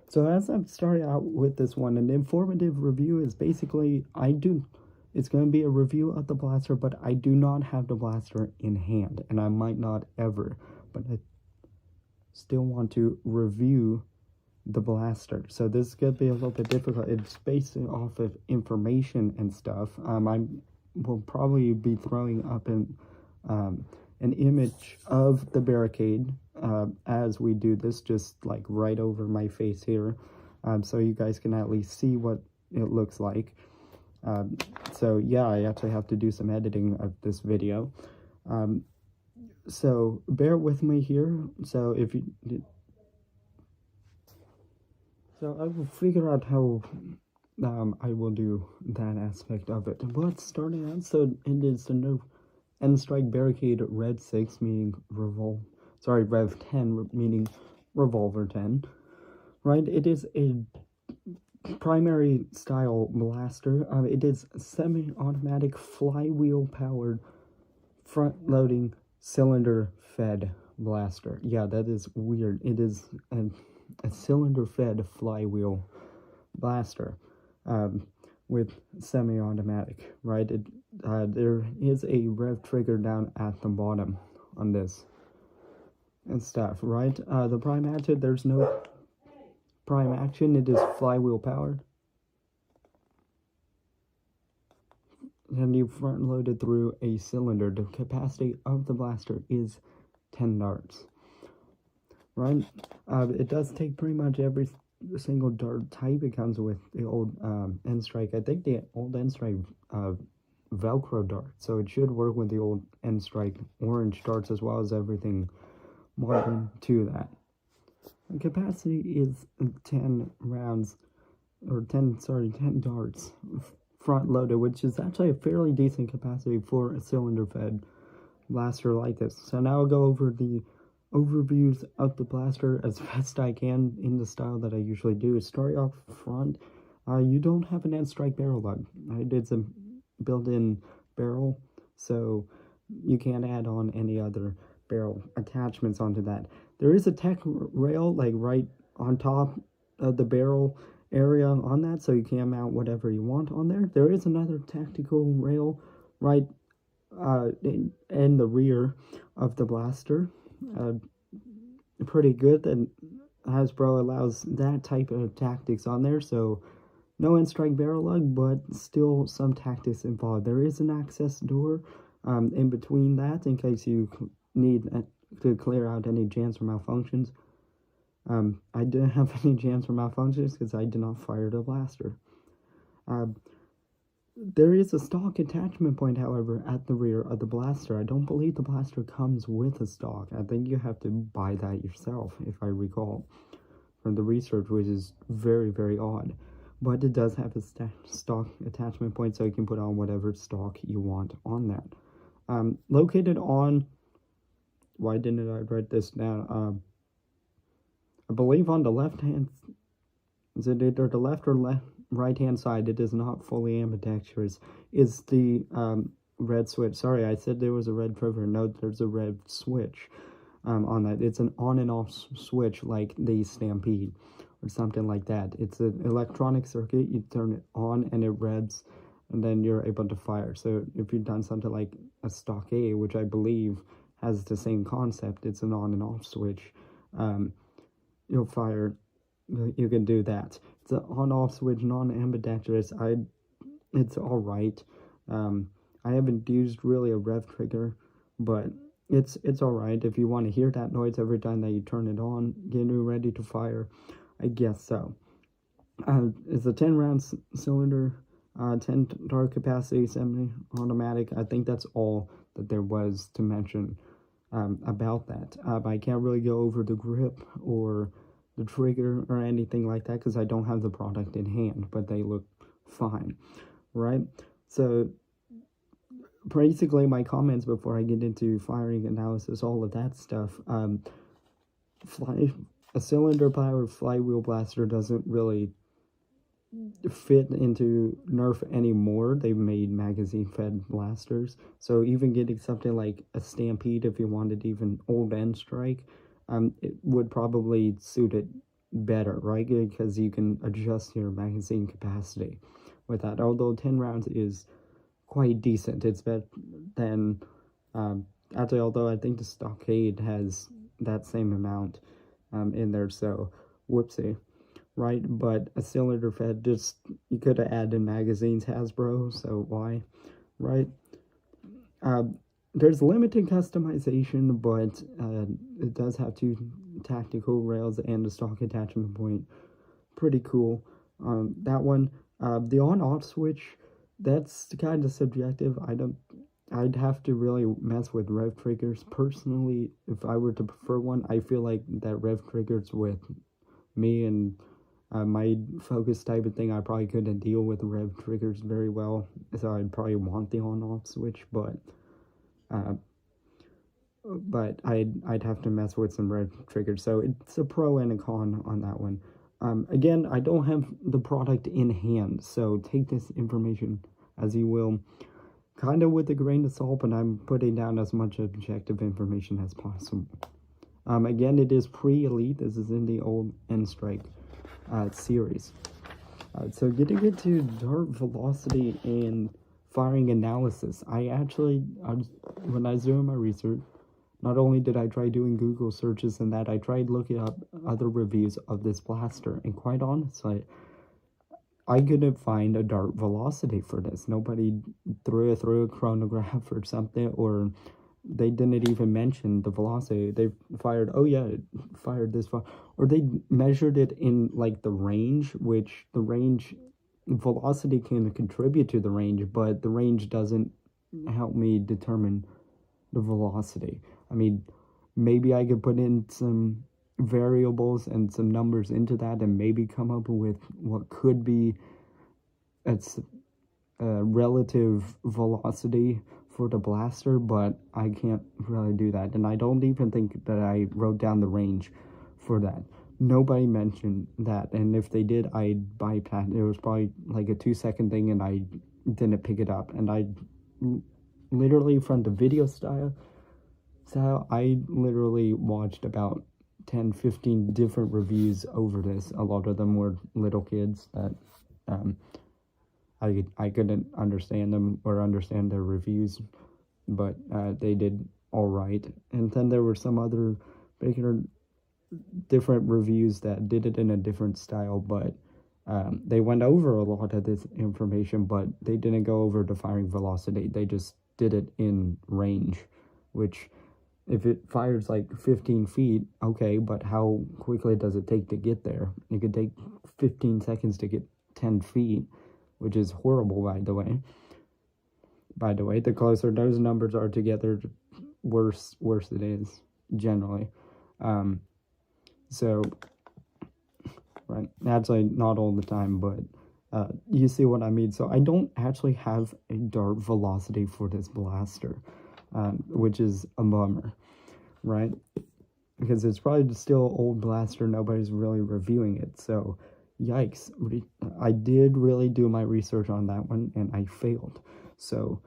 So as I'm starting out with this one, an informative review is basically, it's going to be a review of the blaster, but I do not have the blaster in hand, and I might not ever, but I still want to review the blaster. So this is going to be a little bit difficult. It's based off of information and stuff. I will probably be throwing up an image of the Barricade as we do this, just like right over my face here, so you guys can at least see what it looks like. So yeah, I actually have to do some editing of this video, so bear with me here. So if you so I will figure out how I will do that aspect of it. But starting out, so it is the Nerf N-Strike Barricade Red 6, meaning Rev 10, meaning Revolver 10, right? It is a primary style blaster. It is semi-automatic, flywheel-powered, front-loading, cylinder-fed blaster. Yeah, that is weird. It is a cylinder-fed flywheel blaster with semi-automatic, right? There is a rev trigger down at the bottom on this and stuff, right? The prime action, there's no prime action. It is flywheel powered, and you front loaded through a cylinder. The capacity of the blaster is 10 darts, right? It does take pretty much every single dart type. It comes with the old N-Strike. I think the old N-Strike Velcro dart, so it should work with the old N-Strike orange darts as well as everything modern to that. The capacity is 10 rounds, or 10 darts front loaded, which is actually a fairly decent capacity for a cylinder fed blaster like this. So now I'll go over the overviews of the blaster as best I can in the style that I usually do. Starting off front, you don't have an N-Strike barrel lug. I did some built-in barrel, so you can't add on any other barrel attachments onto that. There is a tech rail like right on top of the barrel area on that, so you can mount whatever you want on there. There is another tactical rail right in the rear of the blaster. Pretty good that Hasbro allows that type of tactics on there, so no N-Strike barrel lug, but still some tactics involved. There is an access door in between that in case you need to clear out any jams or malfunctions. I didn't have any jams or malfunctions because I did not fire the blaster. There is a stock attachment point, however, at the rear of the blaster. I don't believe the blaster comes with a stock. I think you have to buy that yourself, if I recall, from the research, which is very, very odd. But it does have a stock attachment point, so you can put on whatever stock you want on that. Located on, why didn't I write this down? I believe on the left hand, is it either the left or right hand side? It is not fully ambidextrous. Is the red switch? Sorry, I said there was a red trigger. No, there's a red switch on that. It's an on and off switch like the Stampede or something like that. It's an electronic circuit. You turn it on and it revs, and then you're able to fire. So if you've done something like a stock A, which I believe has the same concept, it's an on and off switch, you'll fire. You can do that. It's an on-off switch, non-ambidextrous. It's all right. I haven't used really a rev trigger, but it's all right. If you want to hear that noise every time that you turn it on, getting ready to fire, I guess so. It's a 10-round cylinder, 10 dart capacity, semi-automatic. I think that's all that there was to mention about that. I can't really go over the grip or the trigger or anything like that because I don't have the product in hand, but they look fine, right? So basically my comments before I get into firing analysis, all of that stuff, a cylinder powered flywheel blaster doesn't really fit into Nerf anymore. They've made magazine fed blasters, so even getting something like a Stampede, if you wanted even old N-Strike, it would probably suit it better, right? Because you can adjust your magazine capacity with that. Although 10 rounds is quite decent, it's better than actually, although I think the Stockade has that same amount in there, so whoopsie, right? But a cylinder fed, just you could have added magazines, Hasbro, so why, right? There's limited customization, but it does have 2 tactical rails and a stock attachment point. Pretty cool. That one, the on-off switch, that's kind of subjective. I'd have to really mess with rev triggers. Personally, if I were to prefer one, I feel like that rev triggers with me and my focus type of thing, I probably couldn't deal with rev triggers very well, so I'd probably want the on-off switch, but I'd have to mess with some rev triggers, so it's a pro and a con on that one. Again, I don't have the product in hand, so take this information as you will, kind of with a grain of salt, but I'm putting down as much objective information as possible. Again, it is pre-Elite. This is in the old N-Strike series. So getting into dart velocity and firing analysis, when I was doing my research, not only did I try doing Google searches and that, I tried looking up other reviews of this blaster, and quite honestly, I couldn't find a dart velocity for this. Nobody threw a chronograph or something, or they didn't even mention the velocity. They fired, oh yeah, it fired this far, or they measured it in like the range, which the range velocity can contribute to the range, but the range doesn't help me determine the velocity. I mean, maybe I could put in some variables and some numbers into that and maybe come up with what could be its relative velocity for the blaster, but I can't really do that, and I don't even think that I wrote down the range for that. Nobody mentioned that, and if they did, I'd bypass. It was probably like a 2-second thing, and I didn't pick it up, and I literally, from the video style, I literally watched about 10-15 different reviews over this. A lot of them were little kids that I couldn't understand them or understand their reviews, but they did all right. And then there were some other different reviews that did it in a different style, but they went over a lot of this information, but they didn't go over the firing velocity. They just did it in range, which, if it fires like 15 feet, okay, but how quickly does it take to get there? It could take 15 seconds to get 10 feet, which is horrible, by the way. The closer those numbers are together, worse it is, generally. So, right, actually, not all the time, but you see what I mean. So I don't actually have a dart velocity for this blaster, which is a bummer, right? Because it's probably still old blaster, nobody's really reviewing it, so yikes. I did really do my research on that one, and I failed. So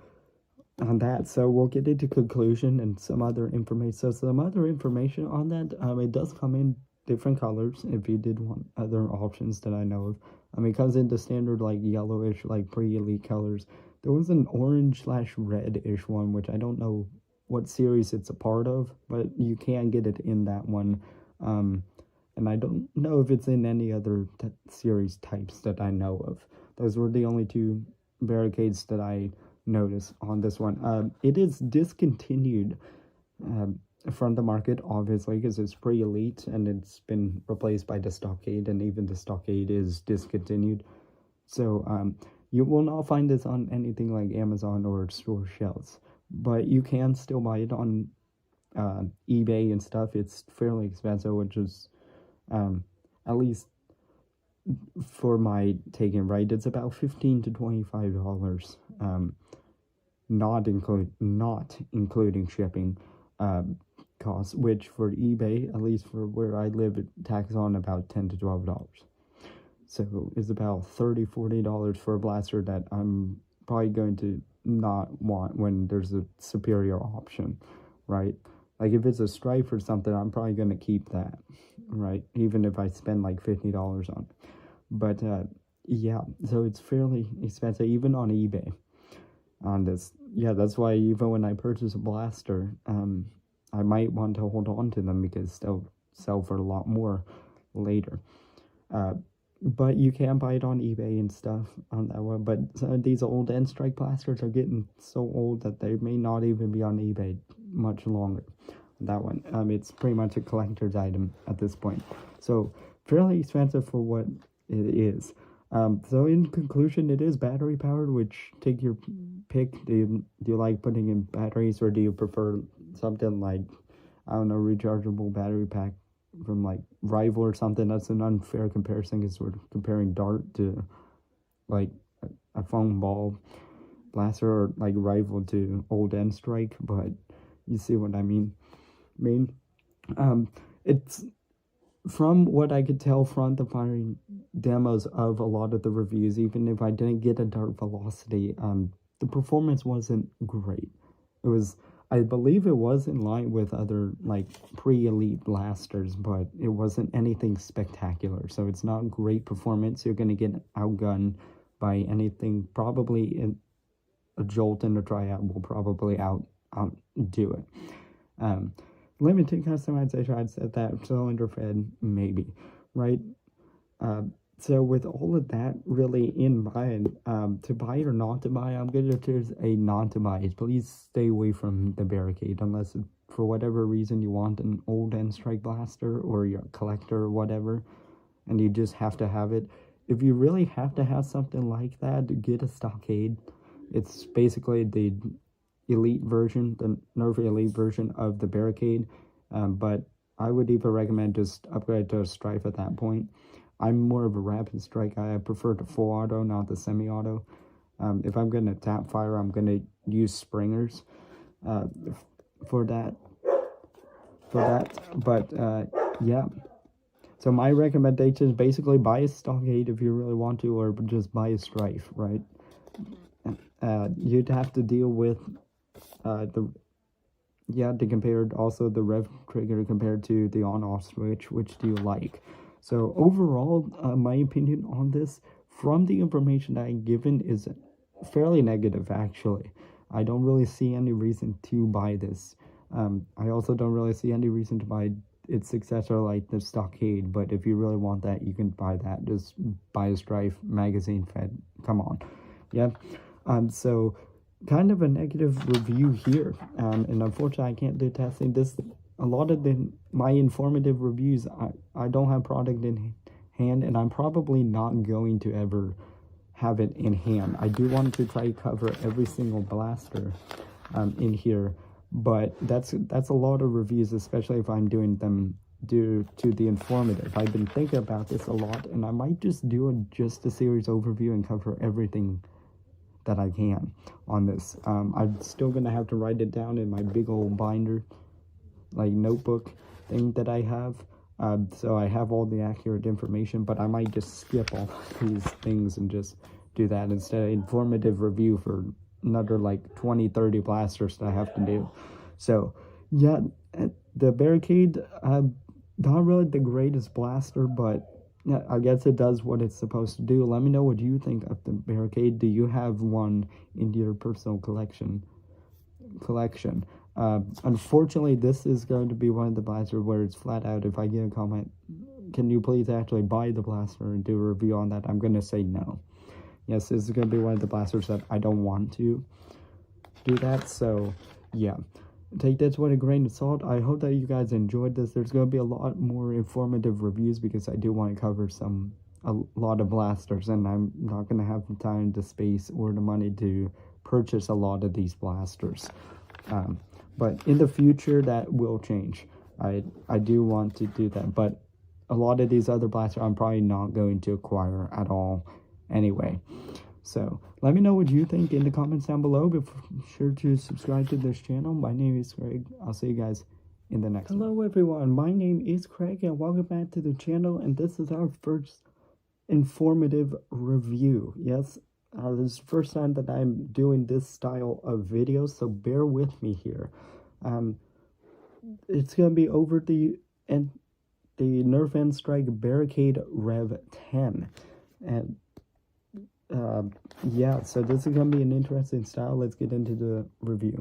on that, so we'll get into conclusion and some other information. So some other information on that, it does come in different colors if you did want other options that I know of. I mean, it comes in the standard like yellowish, like pre-elite colors. There was an orange/red-ish one, which I don't know what series it's a part of, but you can get it in that one. And I don't know if it's in any other series types that I know of. Those were the only 2 barricades that I noticed on this one. It is discontinued from the market, obviously, because it's pre-elite and it's been replaced by the Stockade, and even the Stockade is discontinued. So you will not find this on anything like Amazon or store shelves, but you can still buy it on eBay and stuff. It's fairly expensive, which is at least for my taking, right, it's about $15 to $25, not including shipping costs, which for eBay, at least for where I live, it taxes on about $10 to $12. So it's about $30-$40 for a blaster that I'm probably going to not want when there's a superior option, right? Like, if it's a Stryfe or something, I'm probably going to keep that, right? Even if I spend like $50 on it. But, yeah, so it's fairly expensive, even on eBay, on this. Yeah, that's why even when I purchase a blaster, I might want to hold on to them because they'll sell for a lot more later. But you can buy it on eBay and stuff on that one. But some of these old N-Strike blasters are getting so old that they may not even be on eBay much longer. That one, it's pretty much a collector's item at this point. So fairly expensive for what it is. So in conclusion, it is battery powered, which take your pick. Do you like putting in batteries, or do you prefer something like, I don't know, rechargeable battery pack from like Rival or something? That's an unfair comparison because we're comparing Dart to like a foam ball blaster, or like Rival to old N-Strike, but you see what I mean. It's, from what I could tell from the firing demos of a lot of the reviews, even if I didn't get a Dart velocity, the performance wasn't great. It was, I believe it was in line with other like pre-elite blasters, but it wasn't anything spectacular. So it's not great performance. You're gonna get outgunned by anything. Probably in a Jolt and a Triad will probably outdo it. Limited customization, I'd said that. Cylinder fed, maybe, right? So with all of that really in mind, to buy or not to buy, I'm going to choose a not to buy. Please stay away from the Barricade unless for whatever reason you want an old N-Strike blaster, or you're a collector or whatever, and you just have to have it. If you really have to have something like that, get a Stockade. It's basically the elite version, the Nerf elite version of the Barricade, but I would even recommend just upgrade to a Stryfe at that point. I'm more of a rapid strike guy. I prefer the full auto, not the semi-auto. If I'm going to tap fire, I'm going to use springers for that. But yeah, so my recommendation is basically buy a Stockade if you really want to, or just buy a Stryfe, right? You'd have to deal with to compare also the rev trigger compared to the on-off switch. Which do you like? So overall, my opinion on this, from the information that I've given, is fairly negative, actually. I don't really see any reason to buy this. I also don't really see any reason to buy its successor like the Stockade, but if you really want that, you can buy that. Just buy a Stryfe magazine fed. Come on. Yeah. So kind of a negative review here, and unfortunately I can't do testing. A lot of my informative reviews, I don't have product in hand, and I'm probably not going to ever have it in hand. I do want to try to cover every single blaster in here, but that's a lot of reviews, especially if I'm doing them due to the informative. I've been thinking about this a lot, and I might just do just a series overview and cover everything that I can on this. I'm still gonna have to write it down in my big old binder, like notebook thing that I have, so I have all the accurate information, but I might just skip all these things and just do that instead of informative review for another like 20-30 blasters that I have to do. So yeah, the Barricade, not really the greatest blaster, but yeah, I guess it does what it's supposed to do. Let me know what you think of the Barricade. Do you have one in your personal collection? Unfortunately, this is going to be one of the blasters where it's flat out, if I get a comment, can you please actually buy the blaster and do a review on that, I'm going to say no. Yes, this is going to be one of the blasters that I don't want to do that. So yeah, take this with a grain of salt. I hope that you guys enjoyed this. There's going to be a lot more informative reviews because I do want to cover a lot of blasters, and I'm not going to have the time, the space, or the money to purchase a lot of these blasters. But in the future, that will change. I do want to do that, but a lot of these other blasters I'm probably not going to acquire at all anyway. So let me know what you think in the comments down below. Be sure to subscribe to this channel. My name is Craig. I'll see you guys in the next one. Hello everyone, my name is Craig, and welcome back to the channel, and this is our first informative review. Yes, this is the first time that I'm doing this style of video, so bear with me here. it's gonna be over the Nerf and Strike Barricade Rev 10, and yeah, so this is gonna be an interesting style. Let's get into the review.